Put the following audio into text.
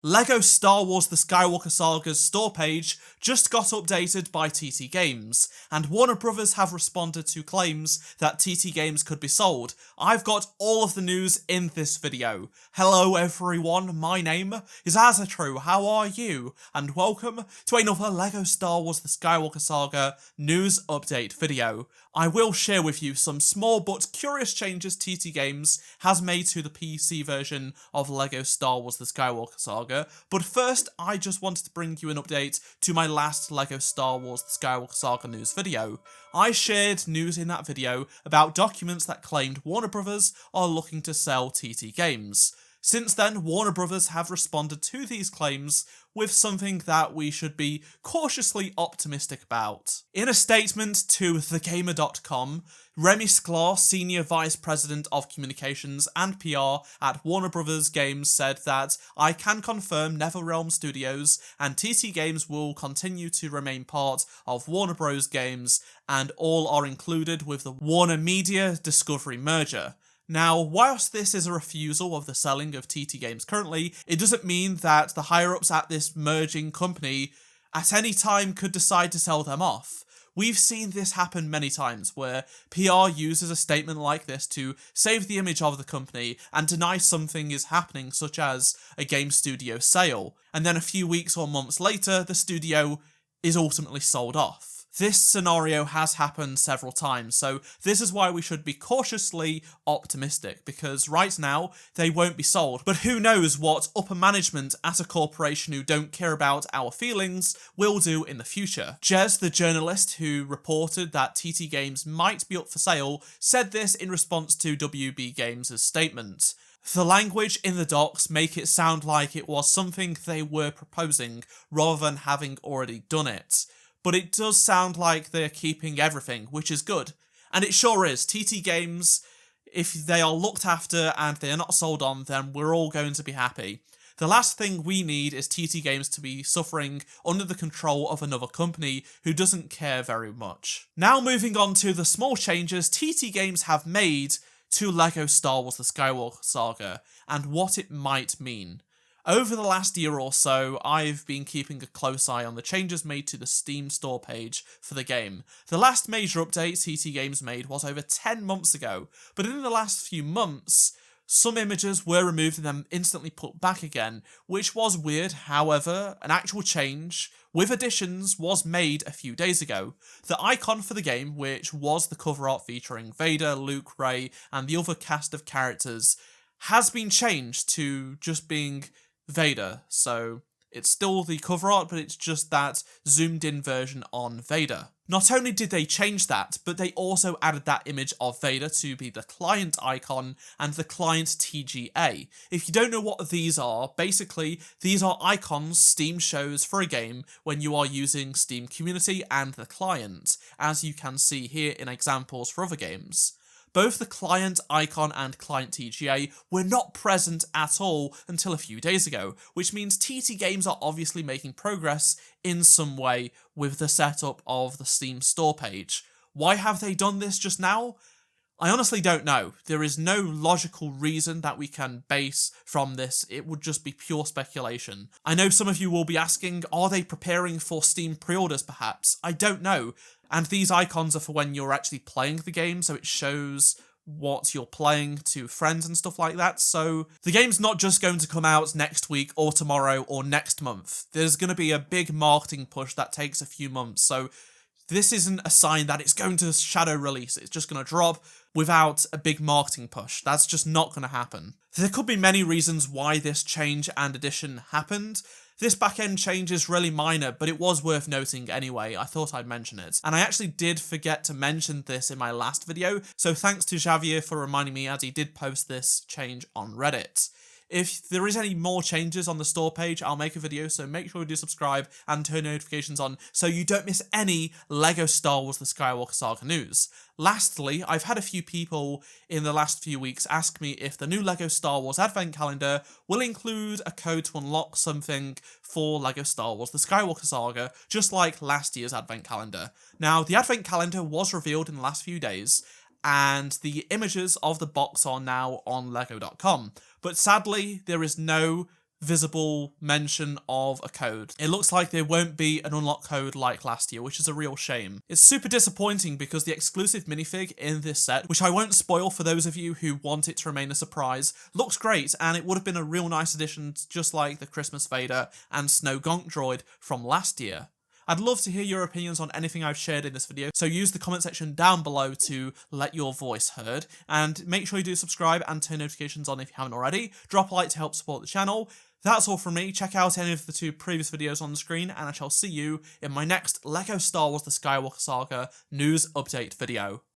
LEGO Star Wars The Skywalker Saga's store page just got updated by TT Games, and Warner Bros. Have responded to claims that TT Games could be sold. I've got all of the news in this video. Hello everyone, my name is Azatru, how are you? And welcome to another LEGO Star Wars The Skywalker Saga news update video. I will share with you some small but curious changes TT Games has made to the PC version of LEGO Star Wars The Skywalker Saga, but first I just wanted to bring you an update to my last LEGO Star Wars The Skywalker Saga news video. I shared news in that video about documents that claimed Warner Bros. Are looking to sell TT Games. Since then, Warner Bros. Have responded to these claims with something that we should be cautiously optimistic about. In a statement to TheGamer.com, Remy Sklar, Senior Vice President of Communications and PR at Warner Bros. Games, said that I can confirm NetherRealm Studios and TT Games will continue to remain part of Warner Bros. Games and all are included with the Warner Media Discovery merger. Now, whilst this is a refusal of the selling of TT Games currently, it doesn't mean that the higher-ups at this merging company at any time could decide to sell them off. We've seen this happen many times, where PR uses a statement like this to save the image of the company and deny something is happening, such as a game studio sale, and then a few weeks or months later, the studio is ultimately sold off. This scenario has happened several times, so this is why we should be cautiously optimistic, because right now, they won't be sold, but who knows what upper management at a corporation who don't care about our feelings will do in the future. Jez, the journalist who reported that TT Games might be up for sale, said this in response to WB Games' statement. The language in the docs make it sound like it was something they were proposing, rather than having already done it. But it does sound like they're keeping everything, which is good. And it sure is. TT Games, if they are looked after and they are not sold on, then we're all going to be happy. The last thing we need is TT Games to be suffering under the control of another company who doesn't care very much. Now moving on to the small changes TT Games have made to LEGO Star Wars The Skywalker Saga, and what it might mean. Over the last year or so, I've been keeping a close eye on the changes made to the Steam store page for the game. The last major update TT Games made was over 10 months ago, but in the last few months, some images were removed and then instantly put back again, which was weird. However, an actual change with additions was made a few days ago. The icon for the game, which was the cover art featuring Vader, Luke, Rey, and the other cast of characters, has been changed to just being Vader, so it's still the cover art, but it's just that zoomed in version on Vader. Not only did they change that, but they also added that image of Vader to be the client icon and the client TGA. If you don't know what these are, basically these are icons Steam shows for a game when you are using Steam Community and the client, as you can see here in examples for other games. Both the client icon and client TGA were not present at all until a few days ago, which means TT Games are obviously making progress in some way with the setup of the Steam store page. Why have they done this just now? I honestly don't know. There is no logical reason that we can base from this. It would just be pure speculation. I know some of you will be asking, are they preparing for Steam pre-orders perhaps? I don't know. And these icons are for when you're actually playing the game, so it shows what you're playing to friends and stuff like that. So the game's not just going to come out next week or tomorrow or next month. There's going to be a big marketing push that takes a few months, so this isn't a sign that it's going to shadow release. It's just going to drop without a big marketing push. That's just not going to happen. There could be many reasons why this change and addition happened. This back-end change is really minor, but it was worth noting anyway. I thought I'd mention it. And I actually did forget to mention this in my last video, so thanks to Javier for reminding me, as he did post this change on Reddit. If there is any more changes on the store page, I'll make a video, so make sure you do subscribe and turn notifications on so you don't miss any LEGO Star Wars The Skywalker Saga news. Lastly, I've had a few people in the last few weeks ask me if the new LEGO Star Wars Advent Calendar will include a code to unlock something for LEGO Star Wars The Skywalker Saga, just like last year's Advent Calendar. Now, the Advent Calendar was revealed in the last few days, and the images of the box are now on lego.com. But sadly, there is no visible mention of a code. It looks like there won't be an unlock code like last year, which is a real shame. It's super disappointing because the exclusive minifig in this set, which I won't spoil for those of you who want it to remain a surprise, looks great, and it would have been a real nice addition, just like the Christmas Vader and Snow Gonk droid from last year. I'd love to hear your opinions on anything I've shared in this video, so use the comment section down below to let your voice heard, and make sure you do subscribe and turn notifications on if you haven't already. Drop a like to help support the channel. That's all from me. Check out any of the 2 previous videos on the screen, and I shall see you in my next LEGO Star Wars The Skywalker Saga news update video.